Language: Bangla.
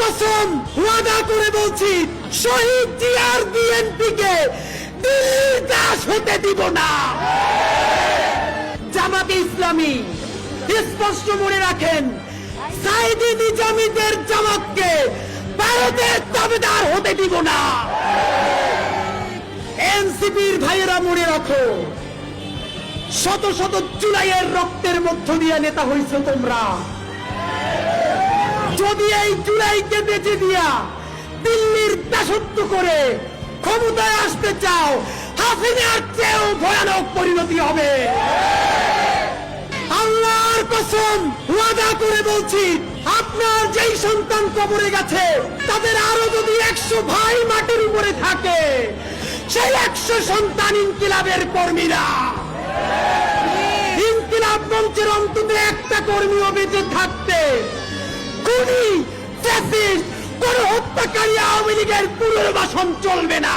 কসম ওয়াদা করে বলছি, শহীদ জিয়ার বিএনপিকে দিল্লির দাস হতে দিব না। জামাতে ইসলামী স্পষ্ট মনে রাখেন, সাইদি নিজামীদের জামাতকে ভারতের তাবেদার হতে দিব না। এনসিপির ভাইয়েরা মনে রাখো, শত শত জুলাইয়ের রক্তের মধ্য দিয়ে নেতা হইছো তোমরা। যদি এই জুলাইকে বেঁচে দিয়া দিল্লির দাসত্ব করে ক্ষমতায় আসতে চাও, হাসিনার চেয়েও ভয়ানক পরিণতি হবে। আল্লাহর কসম ওয়াদা করে বলছি, আপনার যেই সন্তান কবরে গেছে, তাদের আরো যদি 100 ভাই মাটির উপরে থাকে, সেই 100 সন্তান ইনকিলাবের কর্মীরা। ইনকিলাব মঞ্চের অন্তত একটা কর্মীও বেঁচে থাকতে খুনি, ফ্যাসিস্ট, কোন হত্যাকারী আওয়ামী লীগের পুনর্বাসন চলবে না।